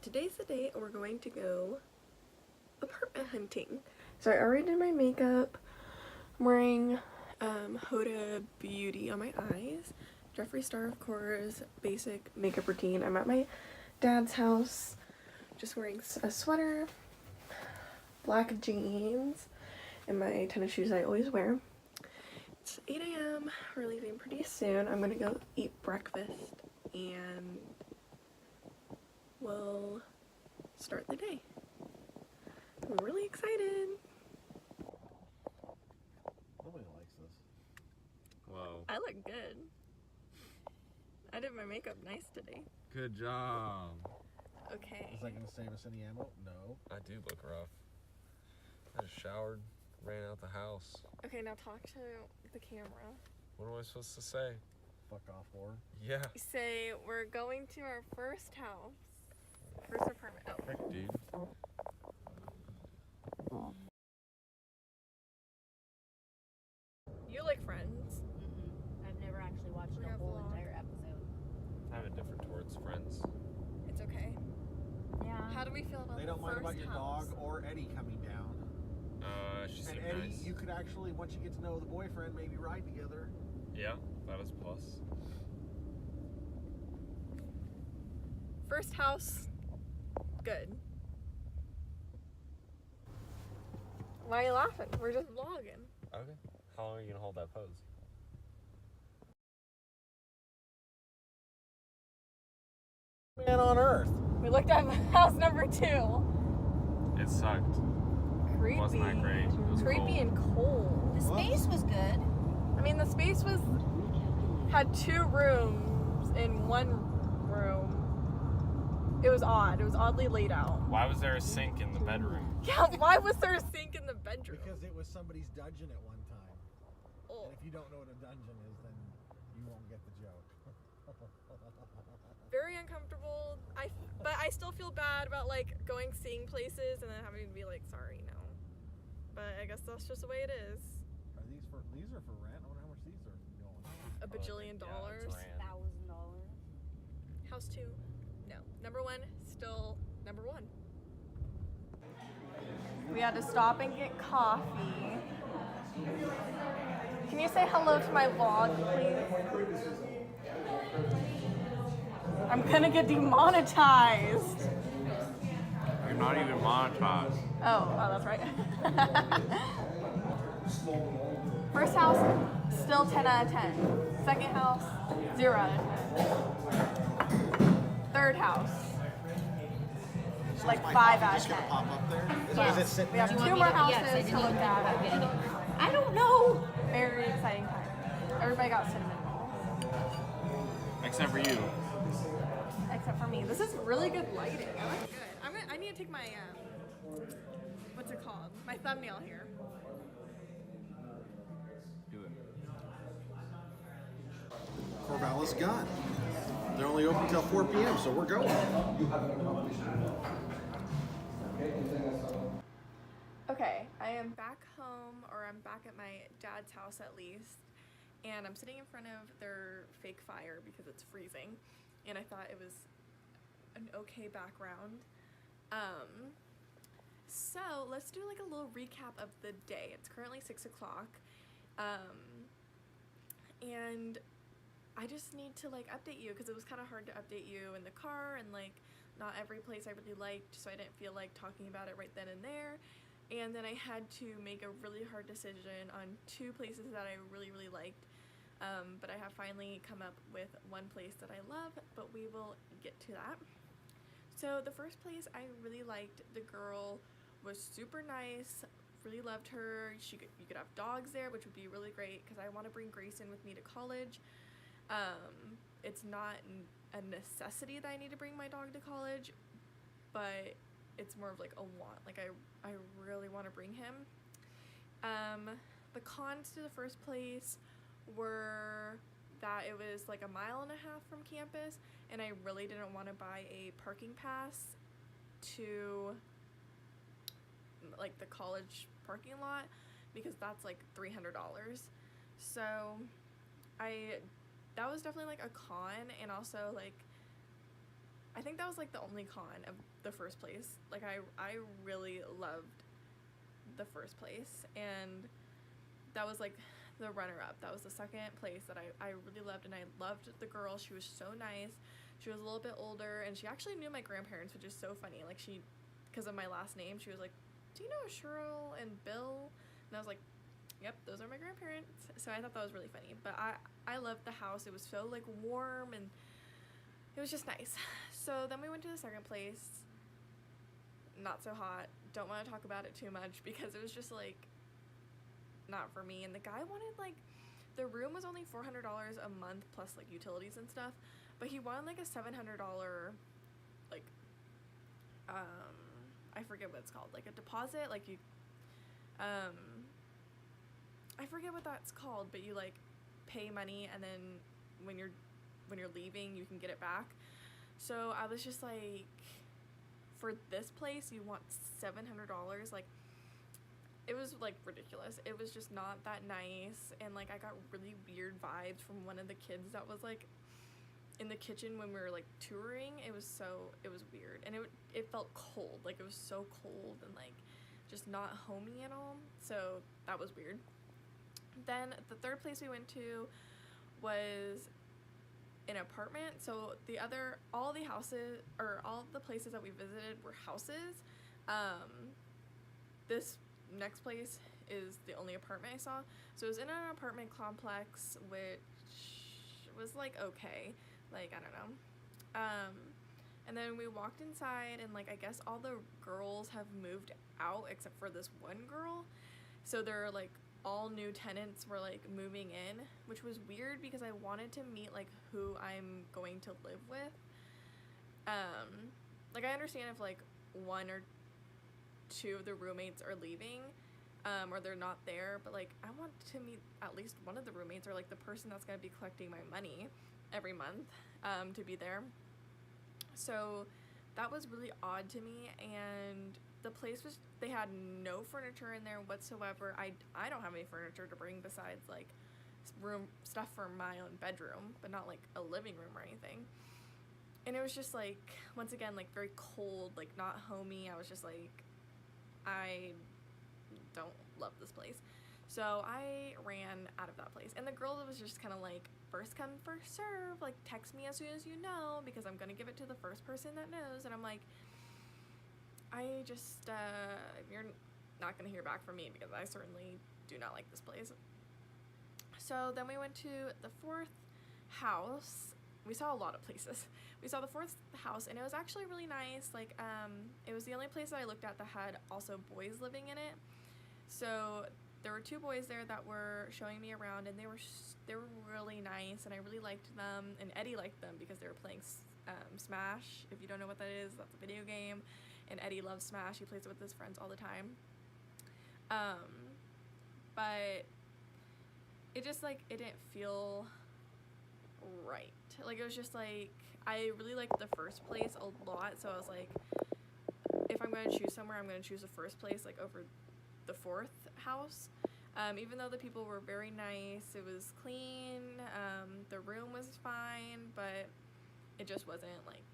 today's the day we're going to go apartment hunting. So I already did my makeup. I'm wearing Huda Beauty on my eyes. Jeffree Star, of course, basic makeup routine. I'm at my dad's house, just wearing a sweater, black jeans, and my tennis shoes I always wear. It's 8 a.m. We're leaving pretty soon. I'm gonna go eat breakfast and we'll start the day. I'm really excited. Nobody likes this. Whoa. I look good. I did my makeup nice today. Good job. Okay. Is that going to save us any ammo? No. I do look rough. I just showered, ran out the house. Okay, now talk to the camera. What am I supposed to say? Fuck off, whore. Yeah. Say, we're going to our first house. First apartment. Oh. Heck, dude. You like Friends? I've never actually watched the whole entire episode. I have indifferent towards Friends. It's okay. Yeah. How do we feel about They the don't mind first about your house? dog or Eddie coming down. She And seemed Eddie, nice. you could actually, once you get to know the boyfriend, maybe ride together. Yeah, that is a plus. First house, good. Why are you laughing? We're just vlogging. Okay. How long are you going to hold that pose? Man on earth. We looked at house number 2. It sucked. Creepy. It wasn't that great. It was Creepy cold. and cold. The space was good. I mean, the space had 2 rooms in one room. It was odd. It was oddly laid out. Why was there a sink in the bedroom? Yeah, why was there a sink in the bedroom? Because it was somebody's dungeon at one time. Oh. And if you don't know what a dungeon is, then you won't get the joke. Very uncomfortable. But I still feel bad about like seeing places and then having to be like, sorry, no. But I guess that's just the way it is. Are these for rent? I wonder how much these are going. A bajillion dollars. $1,000. House 2, no. Number 1, still number 1. We had to stop and get coffee. Can you say hello to my vlog, please? I'm gonna get demonetized. You're not even monetized. Oh, that's right. First house, still 10 out of 10. Second house, 0 out of 10. Third house, like 5 out of 10. Pop up there? Yes. Is it sitting We have there? 2 more houses Yes, I to didn't look even at. I don't know. Very exciting time. Everybody got cinnamon rolls. Except for you. Except for me. This is really good lighting. I like it. I need to take my, what's it called? My thumbnail here. Do it. Corvallis Gun. They're only open until 4 p.m., so we're going. Okay, I am back home, or I'm back at my dad's house at least, and I'm sitting in front of their fake fire because it's freezing, and I thought it was an okay background. So let's do like a little recap of the day. It's currently 6 o'clock, and I just need to like update you because it was kind of hard to update you in the car, and like not every place I really liked, so I didn't feel like talking about it right then and there. And then I had to make a really hard decision on 2 places that I really liked, but I have finally come up with one place that I love, but we will get to that. So the first place I really liked, the girl was super nice, really loved her. You could have dogs there, which would be really great because I want to bring Grayson with me to college. It's not a necessity that I need to bring my dog to college, but it's more of like a want. Like I really want to bring him. The cons to the first place were that it was like 1.5 miles from campus, and I really didn't want to buy a parking pass to like the college parking lot because that's like $300. So that was definitely like a con, and also like I think that was like the only con of the first place. Like I really loved the first place, and that was like the runner-up. That was the second place that I really loved, and I loved the girl. She was so nice. She was a little bit older, and she actually knew my grandparents, which is so funny. Like, she, because of my last name, she was like, do you know Cheryl and Bill? And I was like, yep, those are my grandparents. So I thought that was really funny. But I loved the house. It was so like warm, and it was just nice. So then we went to the second place. Not so hot. Don't want to talk about it too much because it was just like not for me. And the guy wanted like, the room was only $400 a month plus like utilities and stuff, but he wanted like a $700 like I forget what it's called, like a deposit, like you I forget what that's called, but you like pay money and then when you're leaving you can get it back. So I was just like, for this place you want $700? Like, it was like ridiculous. It was just not that nice, and like I got really weird vibes from one of the kids that was like in the kitchen when we were like touring. It was weird, and it felt cold. Like, it was so cold and like just not homey at all. So that was weird. Then the third place we went to was an apartment. So all the houses, or all the places that we visited were houses. This next place is the only apartment I saw. So it was in an apartment complex, which was like okay, like I don't know. And then we walked inside, and like I guess all the girls have moved out except for this one girl. So they're like all new tenants were like moving in, which was weird because I wanted to meet like who I'm going to live with. Like, I understand if like one or two of the roommates are leaving, or they're not there, but like I want to meet at least one of the roommates, or like the person that's going to be collecting my money every month, to be there. So that was really odd to me, and the place was, they had no furniture in there whatsoever. I don't have any furniture to bring besides like room stuff for my own bedroom, but not like a living room or anything. And it was just like, once again, like very cold, like not homey. I was just like, I don't love this place. So I ran out of that place, and the girl was just kind of like, first come first serve, like text me as soon as you know, because I'm gonna give it to the first person that knows. And I'm like, I just you're not gonna hear back from me, because I certainly do not like this place. So then we went to the fourth house. We saw a lot of places. We saw the fourth house, and it was actually really nice. Like, it was the only place that I looked at that had also boys living in it. So there were two boys there that were showing me around, and they were really nice, and I really liked them. And Eddie liked them because they were playing Smash. If you don't know what that is, that's a video game, and Eddie loves Smash. He plays it with his friends all the time. But it just like, it didn't feel right. Like, it was just like, I really liked the first place a lot, so I was like, if I'm going to choose somewhere, I'm going to choose the first place like over the fourth house. Even though the people were very nice, it was clean, the room was fine, but it just wasn't like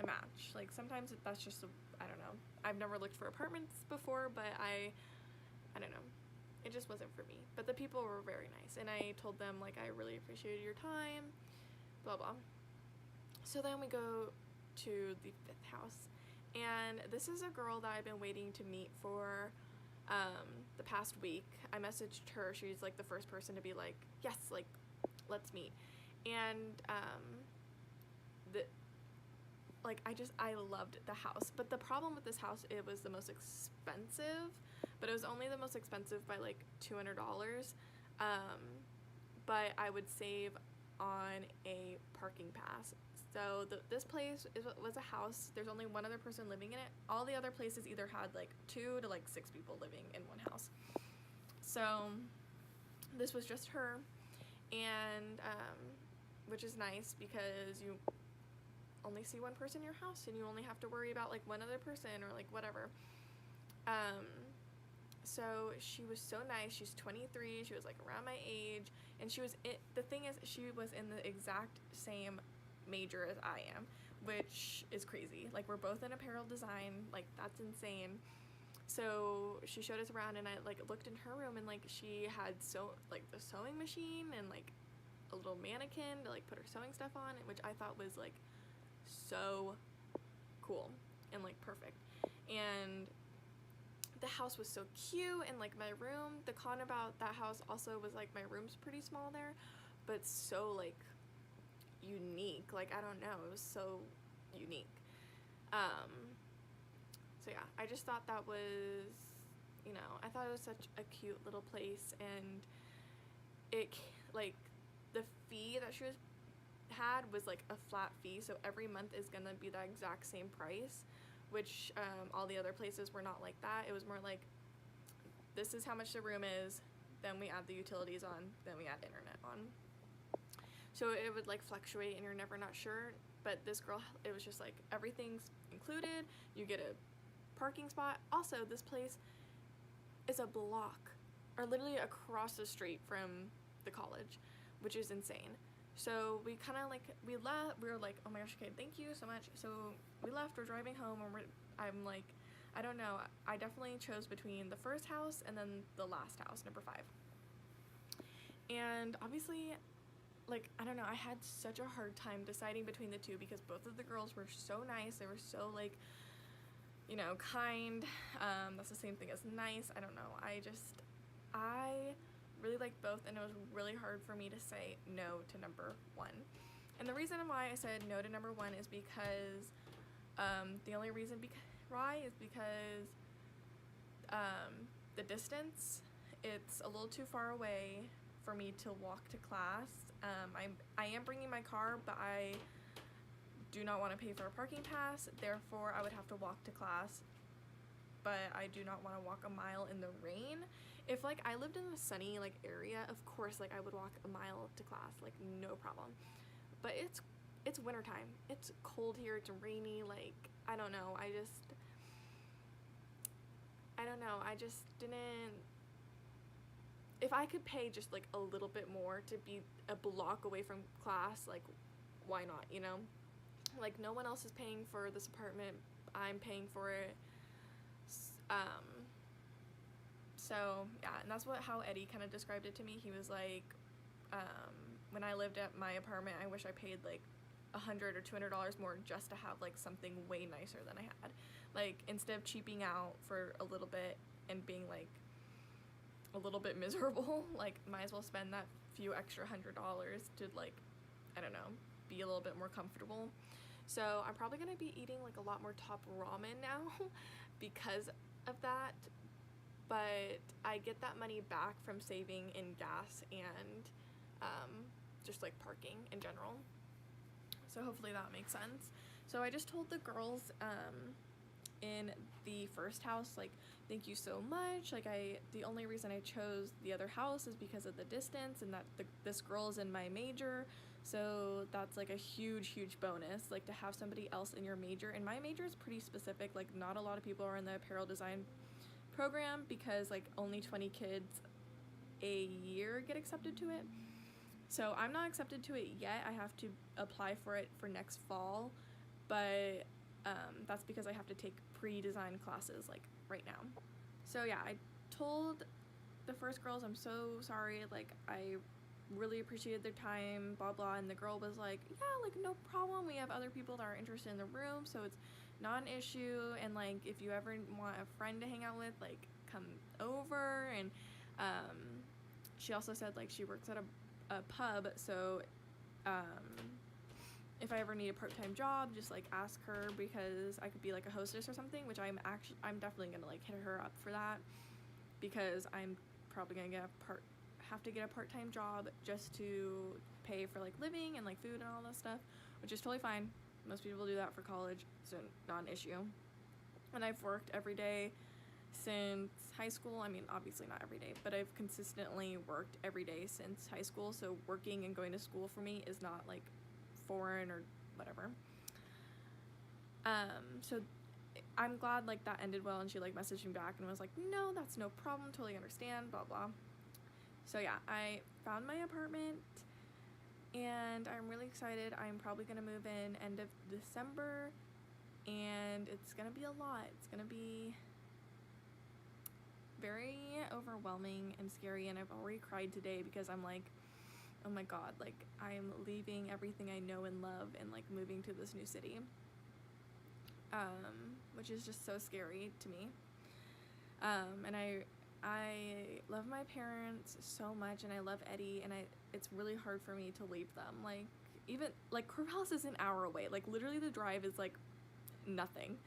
a match. Like, sometimes that's just I don't know. I've never looked for apartments before, but I don't know. It just wasn't for me. But the people were very nice, and I told them like, I really appreciated your time, blah blah. So then we go to the fifth house, and this is a girl that I've been waiting to meet for the past week. I messaged her. She's like the first person to be like, yes, like, let's meet. And I loved the house, but the problem with this house, it was the most expensive, but it was only the most expensive by like $200. But I would save on a parking pass. So this place was a house. There's only one other person living in it. All the other places either had like 2 to like 6 people living in one house. So this was just her, and which is nice because you only see one person in your house, and you only have to worry about like one other person or like whatever. So she was so nice. She's 23. She was like around my age, and the thing is, she was in the exact same major as I am, which is crazy. Like, we're both in apparel design, like, that's insane. So she showed us around, and I like looked in her room, and like she had like the sewing machine and like a little mannequin to like put her sewing stuff on, which I thought was like so cool and like perfect. And the house was so cute, and like my room, the con about that house also was like my room's pretty small there, but so like unique. Like, I don't know, it was so unique. So yeah, I just thought that was, you know, I thought it was such a cute little place, and it like the fee that she had was like a flat fee, so every month is gonna be the exact same price, which all the other places were not like that. It was more like, this is how much the room is, then we add the utilities on, then we add internet on. So it would like fluctuate, and you're never not sure. But this girl, it was just like everything's included. You get a parking spot. Also, this place is a block, or literally across the street from the college, which is insane. So we kind of like, we left, we were like, oh my gosh, okay, thank you so much. So we left, we're driving home, and I'm like, I don't know, I definitely chose between the first house and then the last house, number 5. And obviously, like, I don't know, I had such a hard time deciding between the two, because both of the girls were so nice. They were so like, you know, kind. That's the same thing as nice. I don't know, I really liked both, and it was really hard for me to say no to number 1. And the reason why I said no to number 1 is because the only reason why is because the distance, it's a little too far away for me to walk to class. I am bringing my car, but I do not want to pay for a parking pass, therefore I would have to walk to class, but I do not want to walk a mile in the rain. If like I lived in a sunny like area, of course like I would walk a mile to class, like no problem. But it's wintertime, it's cold here, it's rainy, like I don't know, I just didn't. If I could pay just like a little bit more to be a block away from class, like why not, you know? Like, no one else is paying for this apartment, I'm paying for it. So yeah, and that's how Eddie kind of described it to me. He was like, when I lived at my apartment, I wish I paid like $100 or $200 more just to have like something way nicer than I had. Like, instead of cheaping out for a little bit and being like a little bit miserable, like might as well spend that few extra $100 to like, I don't know, be a little bit more comfortable. So I'm probably gonna be eating like a lot more top ramen now because of that, but I get that money back from saving in gas and just like parking in general. So hopefully that makes sense. So I just told the girls in the first house, like, thank you so much. Like, the only reason I chose the other house is because of the distance, and that this girl is in my major, so that's like a huge bonus, like to have somebody else in your major. And my major is pretty specific, like not a lot of people are in the apparel design program, because like only 20 kids a year get accepted to it. So I'm not accepted to it yet. I have to apply for it for next fall, but that's because I have to take pre-design classes like right now. So yeah, I told the first girls I'm so sorry, like I really appreciated their time, blah blah, and the girl was like, yeah, like no problem, we have other people that are interested in the room, so it's not an issue, and like if you ever want a friend to hang out with, like come over. And she also said like she works at a pub, so if I ever need a part-time job, just like ask her, because I could be like a hostess or something, which I'm definitely gonna like hit her up for that, because I'm probably gonna have to get a part-time job just to pay for like living and like food and all that stuff, which is totally fine. Most people do that for college, so not an issue. And I've worked every day since high school. I mean, obviously not every day, but I've consistently worked every day since high school, so working and going to school for me is not like foreign or whatever. So I'm glad like that ended well, and she like messaged me back and was like, no, that's no problem, totally understand, blah blah. So yeah, I found my apartment, and I'm really excited. I'm probably gonna move in end of December, and it's gonna be a lot. It's gonna be very overwhelming and scary, and I've already cried today because I'm like, oh my god, like I'm leaving everything I know and love and like moving to this new city, which is just so scary to me. And I love my parents so much, and I love Eddie, and it's really hard for me to leave them. Like, even like Corvallis is an hour away, like literally the drive is like nothing,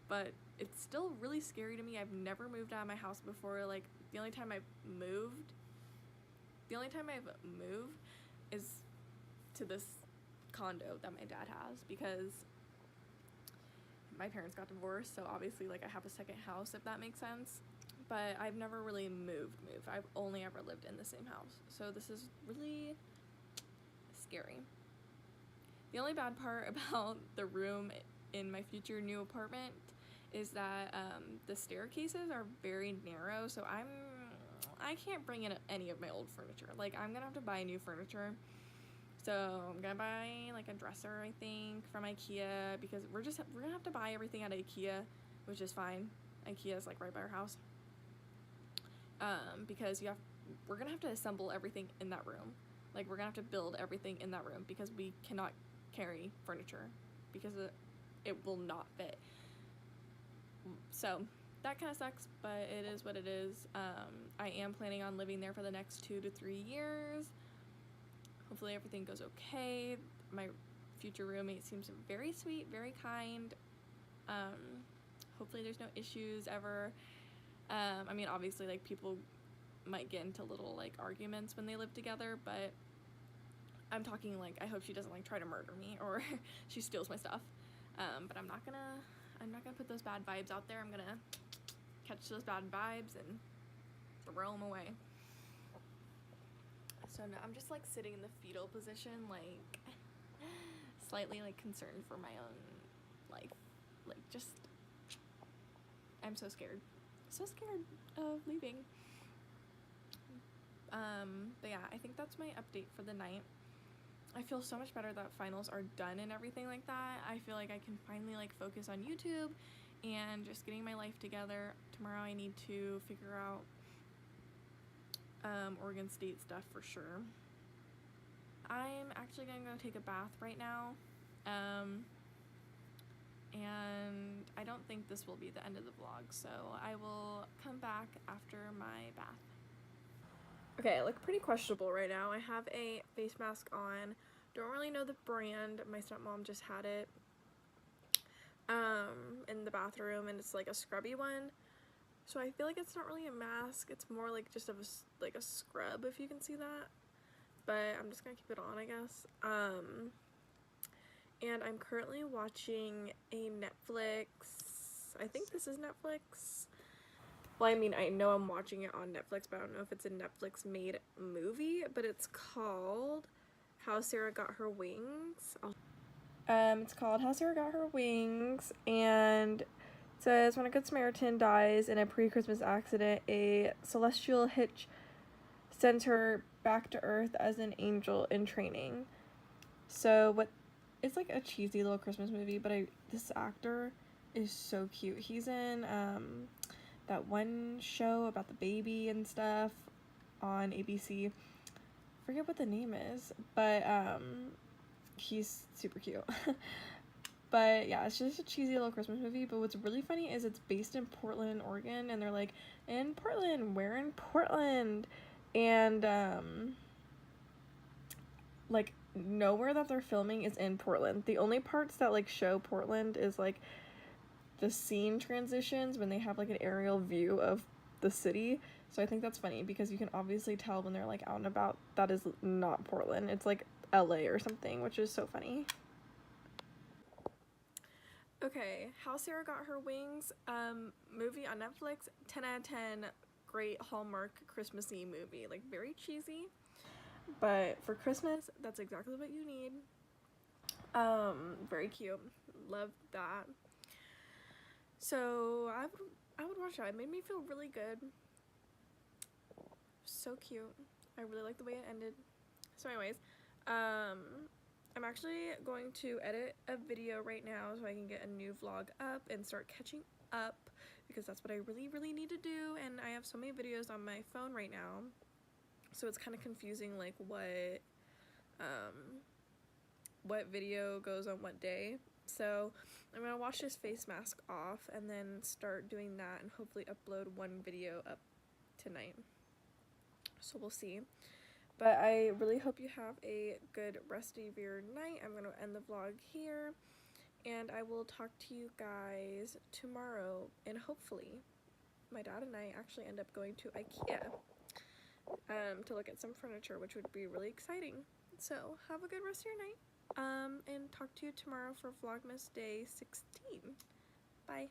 but it's still really scary to me. I've never moved out of my house before. Like, the only time I've moved is to this condo that my dad has, because my parents got divorced, so obviously like I have a second house, if that makes sense. But I've never really moved. I've only ever lived in the same house, so this is really scary. The only bad part about the room in my future new apartment is that the staircases are very narrow, so I can't bring in any of my old furniture. Like, I'm gonna have to buy new furniture. So I'm gonna buy like a dresser, I think, from IKEA, because we're gonna have to buy everything at IKEA, which is fine. IKEA is like right by our house. Because we're gonna have to assemble everything in that room. Like, we're gonna have to build everything in that room because we cannot carry furniture because it will not fit. So that kind of sucks, but it is what it is. I am planning on living there for the next 2 to 3 years. Hopefully everything goes okay. My future roommate seems very sweet, very kind. Hopefully there's no issues ever. I mean, obviously, like, people might get into little like arguments when they live together, but I'm talking like, I hope she doesn't like try to murder me or she steals my stuff. But I'm not gonna put those bad vibes out there. I'm gonna catch those bad vibes and throw them away. So no, I'm just like sitting in the fetal position, like slightly like concerned for my own life. Like, just, I'm so scared. So scared of leaving. But yeah, I think that's my update for the night. I feel so much better that finals are done and everything like that. I feel like I can finally like focus on YouTube and just getting my life together. Tomorrow I need to figure out Oregon State stuff for sure. I'm actually gonna go take a bath right now. And I don't think this will be the end of the vlog, so I will come back after my bath. Okay, I look pretty questionable right now. I have a face mask on. Don't really know the brand. My stepmom just had it in the bathroom, and it's like a scrubby one. So I feel like it's not really a mask. It's more like just like a scrub, if you can see that. But I'm just gonna keep it on, I guess. And I'm currently watching a Netflix, I think this is Netflix. Well, I mean, I know I'm watching it on Netflix, but I don't know if it's a Netflix made movie, but it's called How Sarah Got Her Wings. It's called How Sarah Got Her Wings, and it says, when a Good Samaritan dies in a pre-Christmas accident, a celestial hitch sends her back to Earth as an angel in training. So it's like a cheesy little Christmas movie, but this actor is so cute. He's in that one show about the baby and stuff on ABC. Forget what the name is, but he's super cute. But yeah, it's just a cheesy little Christmas movie. But what's really funny is it's based in Portland, Oregon, and they're like, in Portland, we're in Portland, and like, nowhere that they're filming is in Portland. The only parts that like show Portland is like the scene transitions when they have like an aerial view of the city. So I think that's funny because you can obviously tell when they're like out and about that is not Portland. It's like LA or something, which is so funny. Okay, How Sarah Got Her Wings, movie on Netflix, 10 out of 10, great Hallmark Christmassy movie. Like, very cheesy, but for Christmas, that's exactly what you need. Very cute. Love that. So I would watch that. It made me feel really good. So cute. I really like the way it ended. So anyways, I'm actually going to edit a video right now so I can get a new vlog up and start catching up, because that's what I really need to do, and I have so many videos on my phone right now, so it's kind of confusing like what video goes on what day. So I'm gonna wash this face mask off and then start doing that and hopefully upload one video up tonight. So we'll see. But I really hope you have a good rest of your night. I'm gonna end the vlog here, and I will talk to you guys tomorrow, and hopefully my dad and I actually end up going to IKEA to look at some furniture, which would be really exciting. So have a good rest of your night, and talk to you tomorrow for Vlogmas Day 16. Bye.